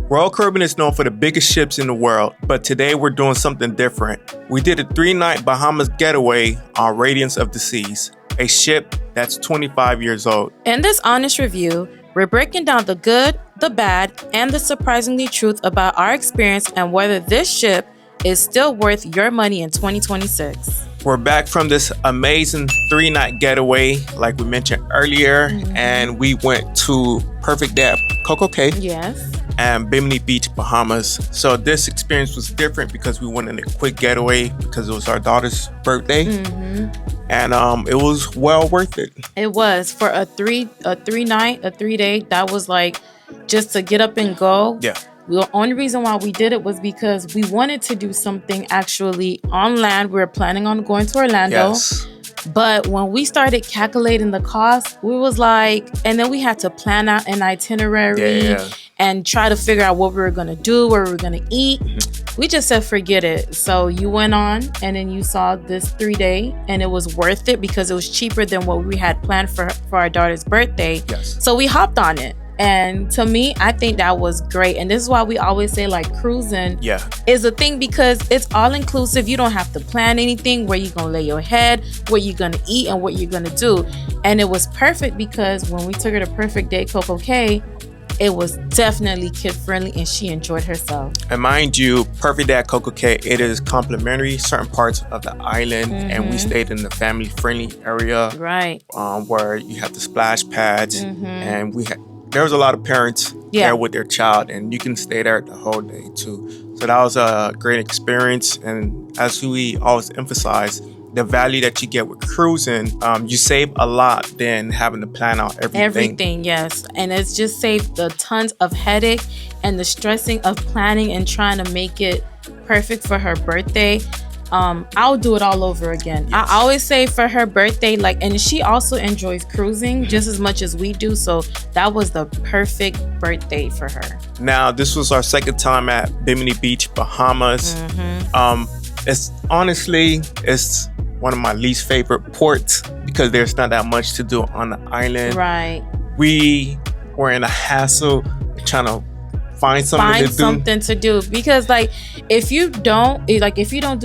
Royal Caribbean is known for the biggest ships in the world, but today we're doing something different. We did a 3-night Bahamas getaway on Radiance of the Seas, a ship that's 25 years old. In this honest review, we're breaking down the good, the bad, and the surprisingly truth about our experience and whether this ship is still worth your money in 2026. We're back from this amazing 3-night getaway, like we mentioned earlier, and we went to Perfect Day at Coco Cay. Yes. And Bimini Beach, Bahamas. So this experience was different because we went on a quick getaway because it was our daughter's birthday. And it was well worth it. It was for a 3-day. That was like just to get up and go. Yeah. The only reason why we did it was because we wanted to do something actually on land. We were planning on going to Orlando. Yes. But when we started calculating the cost, we was like, and then we had to plan out an itinerary and try to figure out what we were going to do, where we were going to eat. We just said, forget it. So you went on and then you saw this 3-day and it was worth it because it was cheaper than what we had planned for our daughter's birthday. Yes. So we hopped on it. And to me, I think that was great. And this is why we always say like cruising is a thing because it's all inclusive. You don't have to plan anything, where you're going to lay your head, where you're going to eat, and what you're going to do. And it was perfect because when we took her to Perfect Day Coco Cay, it was definitely kid friendly and she enjoyed herself. And mind you, Perfect Day at Coco Cay, it is complimentary certain parts of the island, and we stayed in the family friendly area, right? Where you have the splash pads, and there was a lot of parents there with their child, and you can stay there the whole day too. So that was a great experience. And as we always emphasize, the value that you get with cruising, you save a lot than having to plan out everything. Everything, yes. And it's just saved the tons of headache and the stressing of planning and trying to make it perfect for her birthday. I'll do it all over again. I always say for her birthday, and she also enjoys cruising just as much as we do. So that was the perfect birthday for her. Now, this was our second time at Bimini Beach, Bahamas. It's one of my least favorite ports because there's not that much to do on the island. Right. We were in a hassle trying to find something to do because if you don't do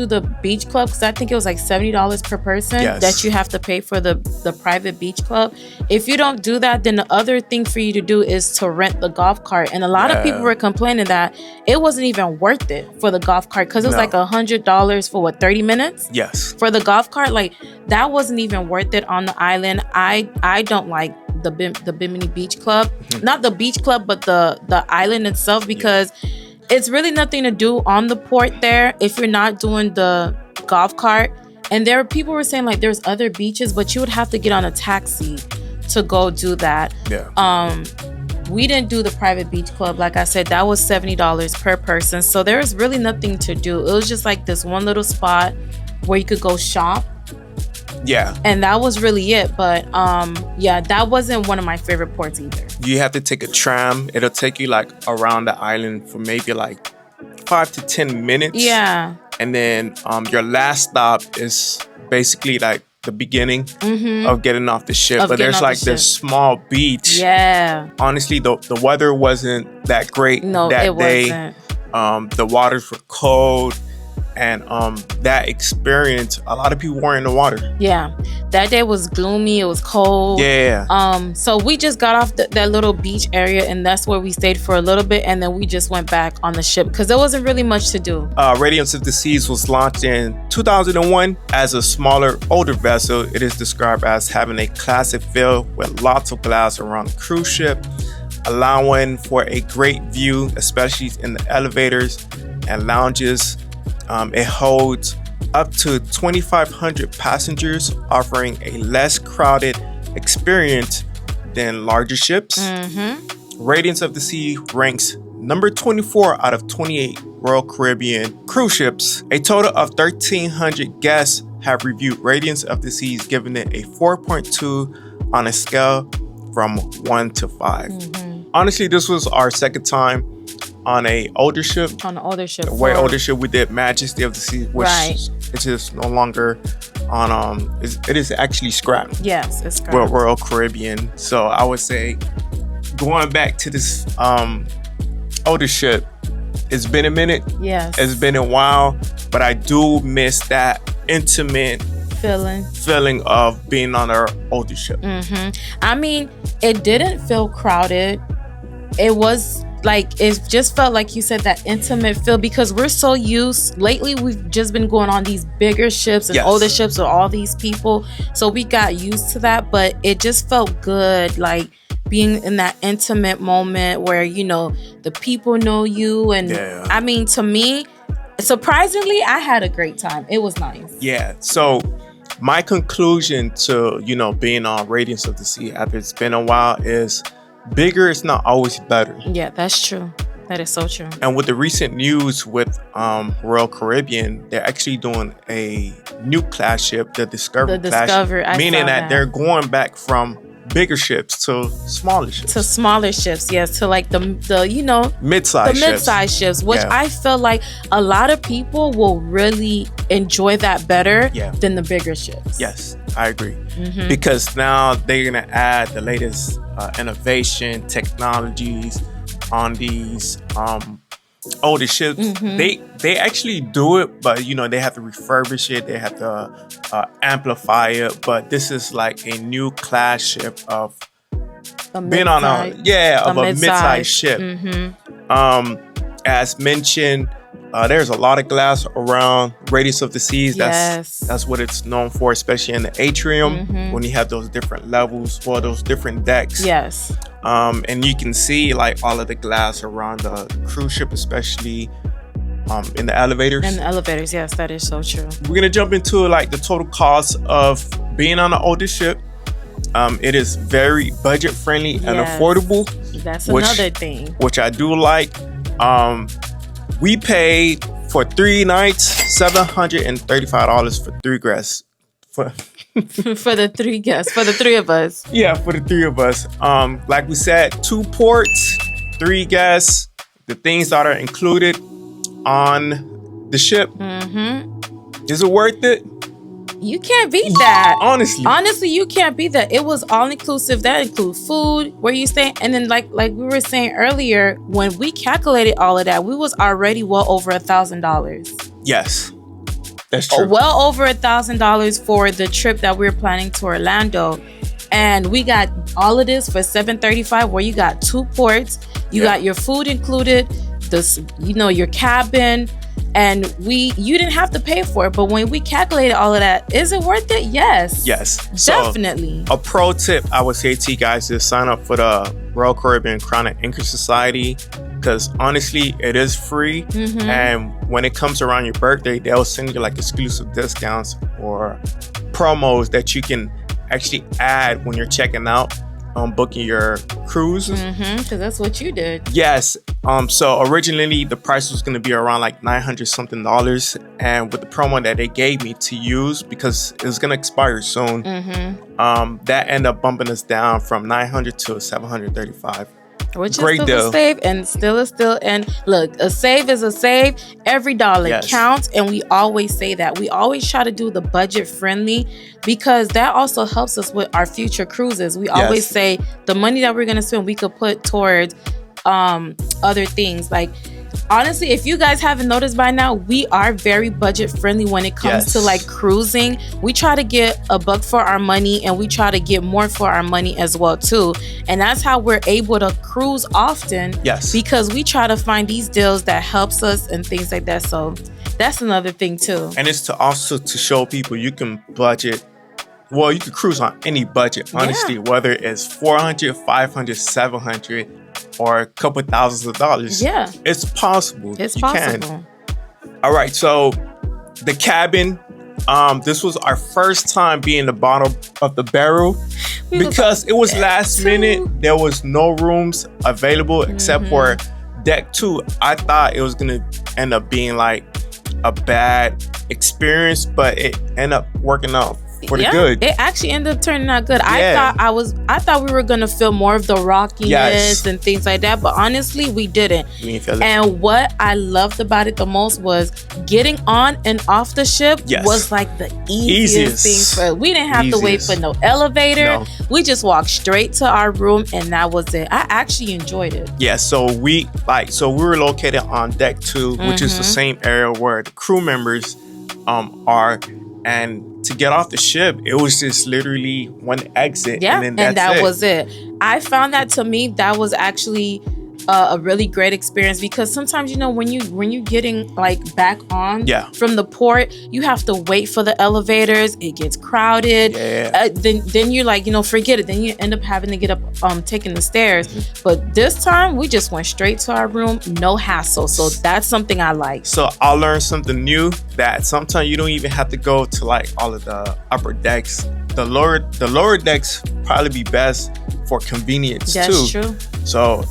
the beach club, because I think it was like $70 per person that you have to pay for the private beach club. If you don't do that, then the other thing for you to do is to rent the golf cart. And a lot of people were complaining that it wasn't even worth it for the golf cart because it was like $100 for 30 minutes. Yes. For the golf cart, that wasn't even worth it on the island. I don't like the Bimini Beach Club, not the beach club, but the island itself, because it's really nothing to do on the port there if you're not doing the golf cart. And people were saying there's other beaches, but you would have to get on a taxi to go do that. We didn't do the private beach club. Like I said, that was $70 per person. So there was really nothing to do. It was just this one little spot where you could go shop. Yeah. And that was really it. But that wasn't one of my favorite ports either. You have to take a tram. It'll take you around the island for maybe 5 to 10 minutes. Yeah. And then your last stop is basically the beginning of getting off the ship. But there's this small beach. Yeah. Honestly, the weather wasn't that great that day. Wasn't. The waters were cold. And that experience, a lot of people weren't in the water. Yeah, that day was gloomy. It was cold. Yeah. So we just got off that little beach area, and that's where we stayed for a little bit, and then we just went back on the ship because there wasn't really much to do. Radiance of the Seas was launched in 2001 as a smaller, older vessel. It is described as having a classic feel with lots of glass around the cruise ship, allowing for a great view, especially in the elevators and lounges. It holds up to 2,500 passengers, offering a less crowded experience than larger ships. Radiance of the Sea ranks number 24 out of 28 Royal Caribbean cruise ships. A total of 1,300 guests have reviewed Radiance of the Seas, giving it a 4.2 on a scale from 1 to 5. Honestly, this was our second time on an older ship. Way older ship. We did Majesty of the Sea, which it is no longer on. It is actually scrapped. Yes, it's scrapped. Well, Royal Caribbean. So I would say going back to this older ship. It's been a minute. Yes. It's been a while, but I do miss that intimate feeling of being on our older ship. I mean, it didn't feel crowded. It was like, it just felt like you said, that intimate feel, because we're so used lately. We've just been going on these bigger ships and older ships with all these people, so we got used to that. But it just felt good, like being in that intimate moment where, you know, the people know you. And I mean, to me, surprisingly, I had a great time. It was nice. Yeah. So my conclusion to, you know, being on Radiance of the Sea after it's been a while is bigger is not always better. Yeah, that's true. That is so true. And with the recent news with Royal Caribbean, they're actually doing a new class ship, the Discovery class, meaning that they're going back from bigger ships to smaller ships. Yes, to like the you know, mid-size ships, which I feel like a lot of people will really enjoy that better than the bigger ships. Yes, I agree. Because now they're gonna add the latest innovation technologies on these older ships. They actually do it, but you know, they have to refurbish it, they have to amplify it. But this is like a new class ship of being on a mid-size ship. As mentioned, there's a lot of glass around Radiance of the Seas. That's what it's known for, especially in the atrium, when you have those different levels or those different decks. And you can see like all of the glass around the cruise ship, especially in the elevators. Yes, that is so true. We're gonna jump into like the total cost of being on an older ship. It is very budget friendly and affordable. That's another thing which I do like. We paid for 3 nights $735 for 3 guests. For the 3 guests, for the 3 of us. Yeah, for the 3 of us. Like we said, 2 ports, 3 guests, the things that are included on the ship. Is it worth it? You can't beat that. Honestly, you can't beat that. It was all inclusive. That includes food, where you stay, and then like we were saying earlier, when we calculated all of that, we was already well over $1,000. Yes, that's true. Well over $1,000 for the trip that we were planning to Orlando, and we got all of this for $735, where you got 2 ports, you got your food included, this, you know, your cabin. And you didn't have to pay for it, but when we calculated all of that, is it worth it? Yes, definitely. So, a pro tip I would say to you guys is sign up for the Royal Caribbean Crown and Anchor Society, because honestly, it is free. And when it comes around your birthday, they'll send you like exclusive discounts or promos that you can actually add when you're checking out on booking your cruise. Because that's what you did. Yes. So originally the price was going to be around like $900 something, and with the promo that they gave me to use, because it was going to expire soon, that ended up bumping us down from $900 to $735. Which great is still deal. A save, and still is still. And look, a save is a save. Every dollar counts, and we always say that. We always try to do the budget friendly, because that also helps us with our future cruises. We always say the money that we're gonna spend, we could put towards other things. Like, honestly, if you guys haven't noticed by now, we are very budget friendly when it comes to like cruising. We try to get a buck for our money, and we try to get more for our money as well too. And that's how we're able to cruise often. Because we try to find these deals that helps us and things like that. So that's another thing too. And it's to show people you can budget. Well, you can cruise on any budget, honestly, whether it's $400, $500, $700, or a couple thousands of dollars. It's possible. It's possible. Can. All right, so the cabin. This was our first time being the bottom of the barrel, because it was last minute. There was no rooms available except for deck 2. I thought it was gonna end up being like a bad experience, but it ended up working out for the good. It actually ended up turning out good. Yeah. I thought we were gonna feel more of the rockiness and things like that, but honestly, we didn't. We didn't feel it. And what I loved about it the most was getting on and off the ship was like the easiest thing. We didn't have to wait for no elevator. No. We just walked straight to our room, and that was it. I actually enjoyed it. Yeah. So we were located on deck 2, which is the same area where the crew members are, and to get off the ship, it was just literally one exit, and that was it. I found that, to me, that was actually a really great experience, because sometimes, when you getting like back on from the port, you have to wait for the elevators. It gets crowded. Then you're like, forget it. Then you end up having to get up taking the stairs. But this time we just went straight to our room, no hassle. So that's something I like. So I learned something new, that sometimes you don't even have to go to like all of the upper decks. The lower decks probably be best for convenience too. That's true. So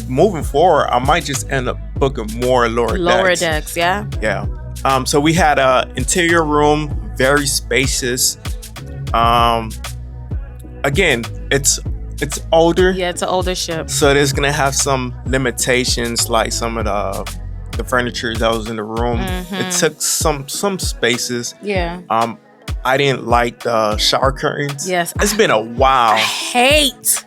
moving forward, I might just end up booking more lower decks. Yeah. So we had a interior room, very spacious. Again, it's older. Yeah, it's an older ship. So there's gonna have some limitations, like some of the furniture that was in the room. It took some spaces. Yeah. I didn't like the shower curtains. Yes. It's been a while. I hate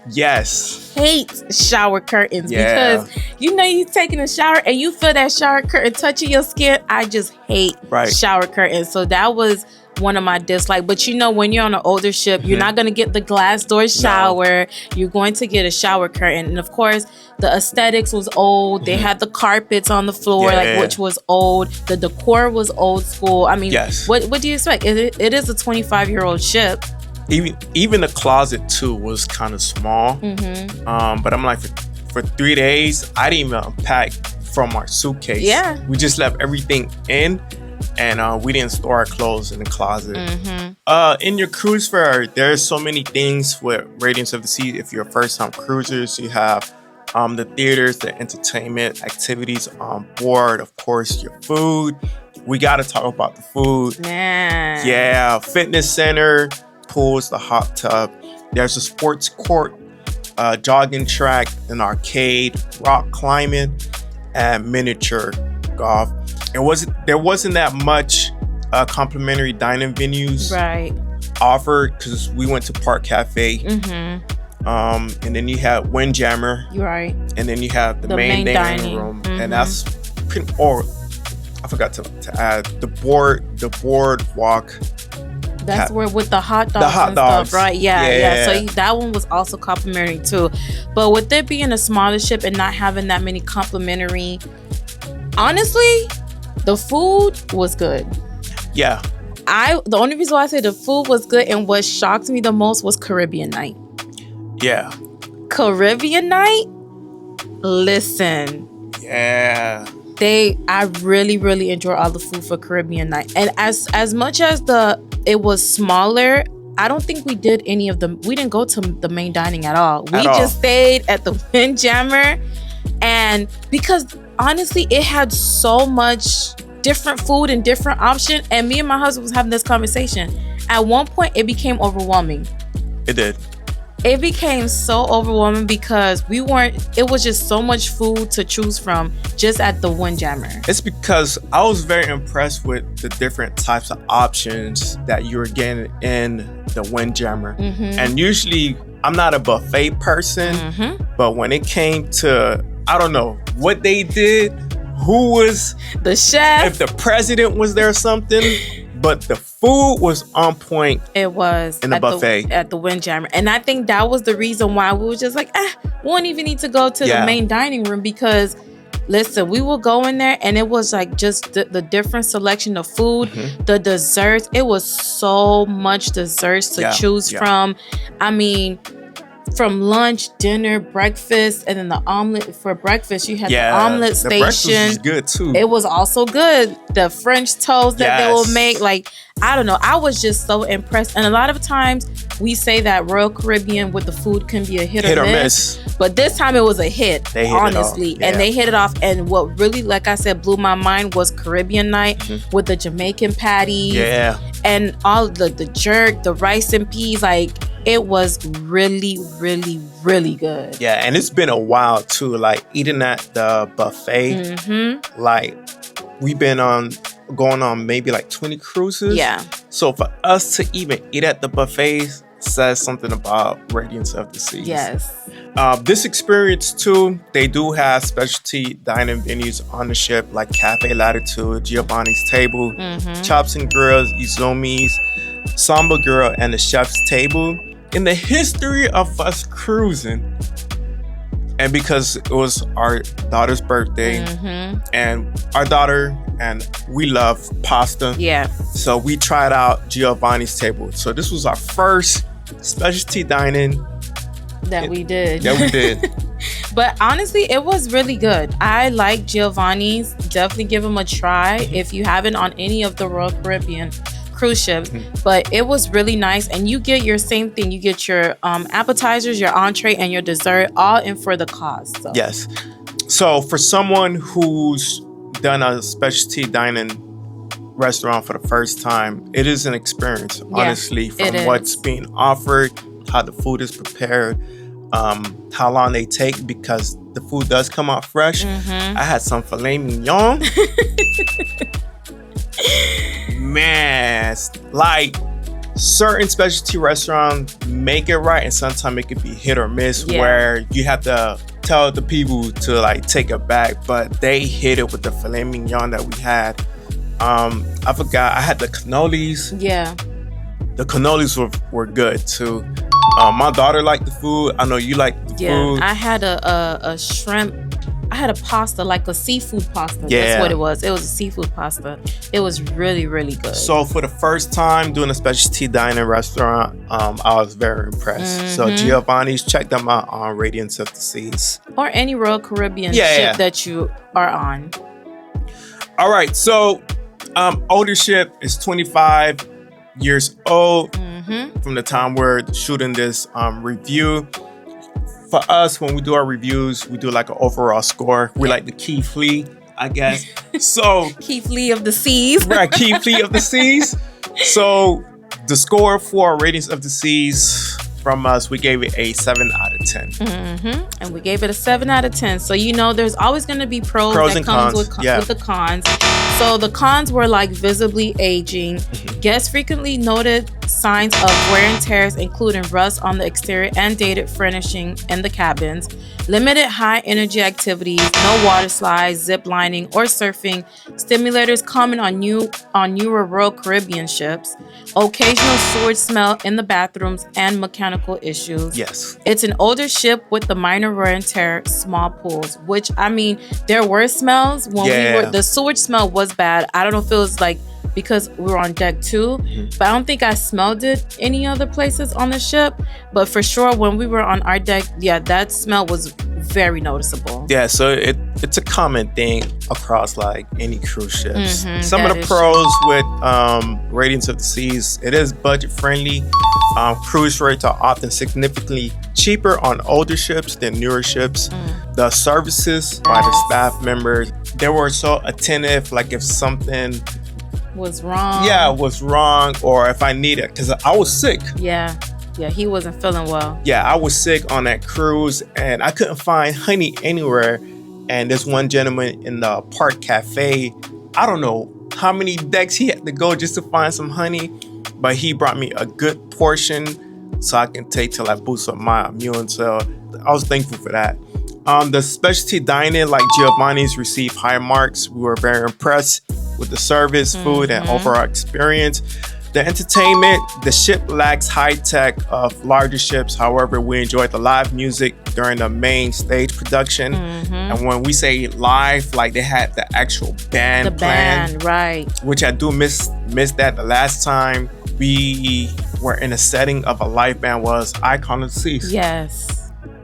shower curtains because you're taking a shower and you feel that shower curtain touching your skin. I just hate shower curtains. So that was one of my dislikes. But when you're on an older ship, you're not going to get the glass door shower. No. You're going to get a shower curtain. And of course, the aesthetics was old. They had the carpets on the floor, which was old. The decor was old school. I mean, what do you expect? It is a 25-year-old ship. Even the closet too was kind of small. But I'm like, for 3 days, I didn't even unpack from our suitcase. Yeah. We just left everything in. And we didn't store our clothes in the closet. In your cruise fare, there's so many things with Radiance of the Seas. If you're first-time cruisers, you have the theaters, the entertainment activities on board. Of course, your food. We got to talk about the food. Man. Yeah, fitness center, pools, the hot tub. There's a sports court, jogging track, an arcade, rock climbing, and miniature golf. There wasn't that much complimentary dining venues offered, because we went to Park Cafe, and then you had Windjammer, and then you have the main dining room, and that's pretty. Or I forgot to add the boardwalk. That's where with the hot dogs and stuff, right? Yeah. So that one was also complimentary too. But with it being a smaller ship and not having that many complimentary, honestly, the food was good. Yeah. The only reason why I say the food was good and what shocked me the most was Caribbean night. Yeah. Caribbean night? Listen. Yeah. I really, really enjoy all the food for Caribbean night. And as much as it was smaller, I don't think we did any of we didn't go to the main dining at all. We just stayed at the Windjammer. And because honestly, it had so much different food and different options. And me and my husband was having this conversation. At one point, it became overwhelming. It did. It became so overwhelming because it was just so much food to choose from just at the Windjammer. It's because I was very impressed with the different types of options that you were getting in the Windjammer. And usually, I'm not a buffet person, but when it came to, I don't know what they did, who was the chef, if the president was there or something, but the food was on point. It was in the buffet at the Windjammer. And I think that was the reason why we were just like, we won't even need to go to the main dining room, because listen, we will go in there and it was like just the different selection of food, the desserts. It was so much desserts to choose from. I mean, from lunch, dinner, breakfast, and then the omelet for breakfast. You had the omelet station. The breakfast was good too. It was also good. The French toast that they will make. Like, I don't know. I was just so impressed. And a lot of times we say that Royal Caribbean with the food can be a hit or miss. But this time it was a hit, honestly. And they hit it off. And what really, like I said, blew my mind was Caribbean night with the Jamaican patties. and all the jerk, the rice and peas, like it was really, really, really good. Yeah, and it's been a while too. Like eating at the buffet. Like we've been going on maybe like 20 cruises. Yeah. So for us to even eat at the buffet says something about Radiance of the Seas. Yes. This experience too, they do have specialty dining venues on the ship like Cafe Latitude, Giovanni's Table, Chops and Grills, Izumi's, Samba Grill, and the Chef's Table. In the history of us cruising, and because it was our daughter's birthday, and our daughter and we love pasta. Yeah. So we tried out Giovanni's Table. So this was our first specialty dining that we did. But honestly, it was really good. I like Giovanni's. Definitely give them a try if you haven't on any of the Royal Caribbean cruise ships. But it was really nice, and you get your same thing. You get your appetizers, your entree, and your dessert all in for the cost. So. Yes. So for someone who's done a specialty dining restaurant for the first time, it is an experience, honestly, from what's being offered, how the food is prepared, how long they take, because the food does come out fresh. I had some filet mignon. Man, like certain specialty restaurants make it right, and sometimes it could be hit or miss, where you have to tell the people to like take it back, but they hit it with the filet mignon that we had. I forgot, I had the cannolis. Yeah. The cannolis were good too. My daughter liked the food. I know you liked the food. I had a shrimp. I had a pasta, like a seafood pasta. That's what it was. It was a seafood pasta. It was really, really good. So for the first time doing a specialty dining restaurant, I was very impressed. So Giovanni's, check them out on Radiance of the Seas. Or any Royal Caribbean ship that you are on. All right. So older ship is 25 years old from the time we're shooting this review. For us, when we do our reviews, we do like an overall score. We like the key flea, I guess. So key flea of the seas. Right, key flea of the seas. So the score for Radiance of the Seas from us, we gave it a 7 out of 10. And we gave it a 7 out of 10. So there's always going to be pros that and comes cons. with the cons. So the cons were like visibly aging. Guests frequently noted signs of wear and tears, including rust on the exterior and dated furnishing in the cabins. Limited high energy activities, no water slides, zip lining, or surfing. Stimulators common on newer Royal Caribbean ships. Occasional sewage smell in the bathrooms and mechanical issues. Yes. It's an older ship with the minor wear and tear, small pools, which there were smells when the sewage smell was bad. I don't know if it was like because we were on deck 2, but I don't think I smelled it any other places on the ship. But for sure, when we were on our deck, that smell was very noticeable. Yeah, so it's a common thing across like any cruise ships. Some of the pros with Radiance of the Seas, it is budget friendly. Cruise rates are often significantly cheaper on older ships than newer ships. The services by the staff members, they were so attentive, like if something was wrong. Was wrong, or if I need it, because I was sick. Yeah, he wasn't feeling well. I was sick on that cruise, and I couldn't find honey anywhere. And this one gentleman in the Park Cafe, I don't know how many decks he had to go just to find some honey, but he brought me a good portion so I can take till I boost up my immune. So I was thankful for that. The specialty dining like Giovanni's received high marks. We were very impressed with the service, food, and overall experience. The entertainment, the ship lacks high tech of larger ships. However, we enjoyed the live music during the main stage production. And when we say live, like they had the actual band playing, right? Which I do miss that. The last time we were in a setting of a live band was Icon of the Seas.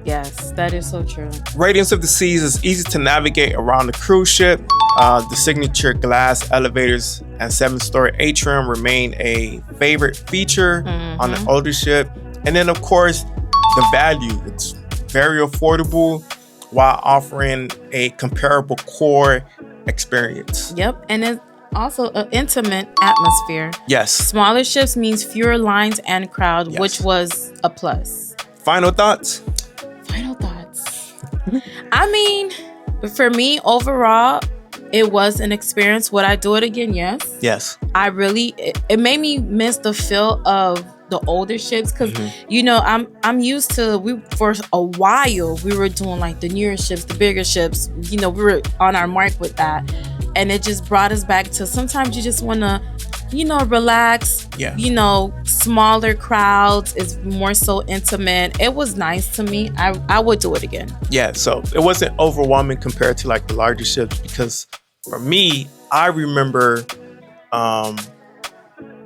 Yes, that is so true. Radiance of the Seas is easy to navigate around the cruise ship. The signature glass elevators and 7-story atrium remain a favorite feature on the older ship. And then, of course, the value. It's very affordable while offering a comparable core experience. Yep, and Also, an intimate atmosphere. Yes. Smaller ships means fewer lines and crowd, Yes. which was a plus. Final thoughts? Final thoughts. I mean, for me, overall, it was an experience. Would I do it again? Yes. Yes. I really, it made me miss the feel of the older ships because I'm used to, for a while we were doing like the newer ships, the bigger ships, we were on our mark with that, and it just brought us back to sometimes you just want to relax. Smaller crowds is more so intimate. It was nice to me. I would do it again. Yeah, so it wasn't overwhelming compared to like the larger ships, because for me, I remember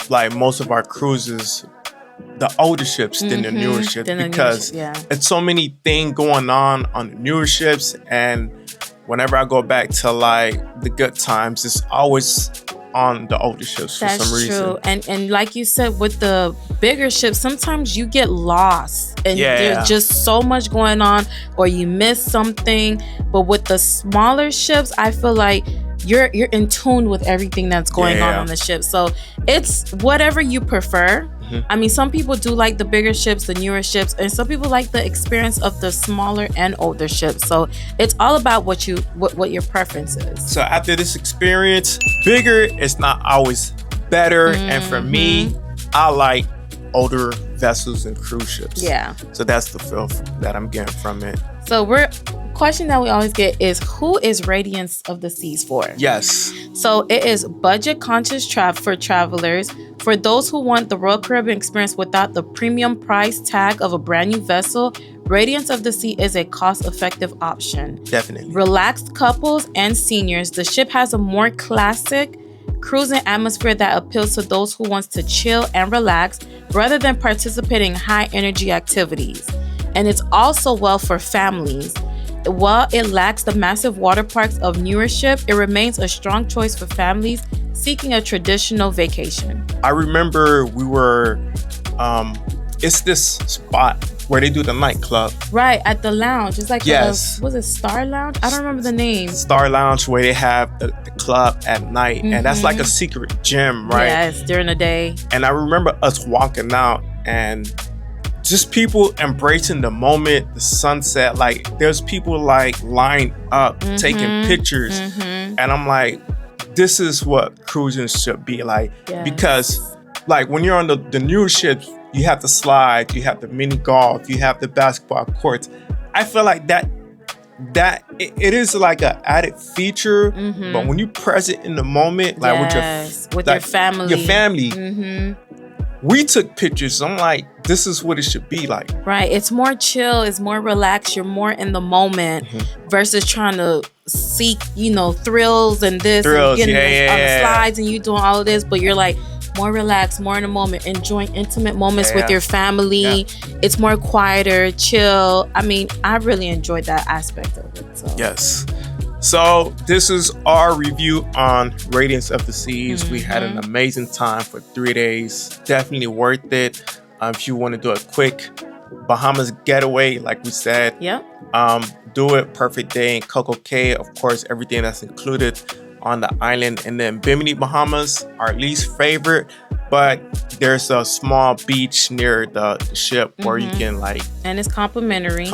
like most of our cruises, the older ships than the newer ships, because it's so many things going on the newer ships, and whenever I go back to like the good times, it's always on the older ships for some reason. That's true. And like you said, with the bigger ships, sometimes you get lost and there's just so much going on, or you miss something. But with the smaller ships, I feel like you're in tune with everything that's going on the ship. So it's whatever you prefer. I mean, some people do like the bigger ships, the newer ships, and some people like the experience of the smaller and older ships. So it's all about what your preference is. So after this experience, bigger is not always better. And for me, I like older vessels and cruise ships. Yeah. So that's the feel that I'm getting from it. So question that we always get is, who is Radiance of the Seas for? Yes. So it is budget conscious for travelers. For those who want the Royal Caribbean experience without the premium price tag of a brand new vessel, Radiance of the Sea is a cost-effective option. Definitely. Relaxed couples and seniors, the ship has a more classic cruising atmosphere that appeals to those who want to chill and relax rather than participating in high-energy activities. And it's also well for families. While it lacks the massive water parks of newer ship, it remains a strong choice for families seeking a traditional vacation. I remember we were, it's this spot where they do the nightclub. Right, at the lounge. It's like, was it Star Lounge? I don't remember the name. Star Lounge, where they have the club at night. And that's like a secret gym, right? Yes, during the day. And I remember us walking out and just people embracing the moment, the sunset. Like, there's people like lined up taking pictures. And I'm like, this is what cruising should be like. Yes. Because like when you're on the newer ships, you have the slide, you have the mini golf, you have the basketball courts. I feel like that it is like an added feature, but when you present in the moment, like with your family, we took pictures. I'm like, this is what it should be like. Right. It's more chill. It's more relaxed. You're more in the moment versus trying to seek, thrills and this and getting on the slides and you doing all of this. But you're like more relaxed, more in the moment, enjoying intimate moments with your family. Yeah. It's more quieter, chill. I mean, I really enjoyed that aspect of it. So. Yes. So this is our review on Radiance of the Seas. We had an amazing time for 3 days. Definitely worth it. If you want to do a quick Bahamas getaway, like we said, do it. Perfect day in Coco Cay. Of course, everything that's included on the island. And then Bimini, Bahamas, our least favorite. But there's a small beach near the ship where you can and it's complimentary.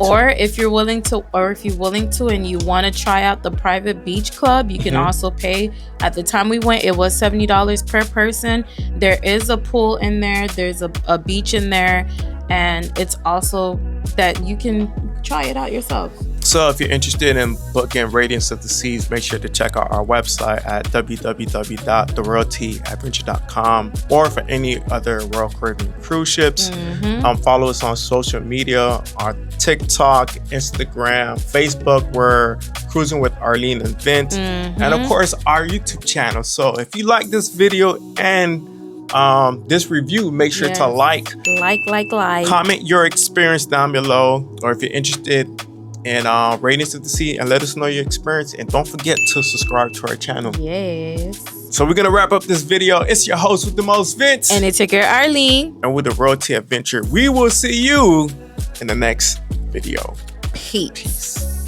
Or if you're willing to, and you want to try out the private beach club, you can also pay. At the time we went, it was $70 per person. There is a pool in there. There's a beach in there, and it's also that you can try it out yourself. So if you're interested in booking Radiance of the Seas, make sure to check out our website at www.theroyaltyadventure.com, or for any other Royal Caribbean cruise ships. Follow us on social media, our TikTok, Instagram, Facebook. We're Cruising with Arlene and Vint. And of course, our YouTube channel. So if you like this video and this review, make sure to like, comment your experience down below, or if you're interested in Radiance of the Sea, and let us know your experience, and don't forget to subscribe to our channel. Yes. So we're gonna wrap up this video. It's your host with the most, Vince, and it's your girl Arlene, and with the Royalty Adventure, we will see you in the next video. Peace.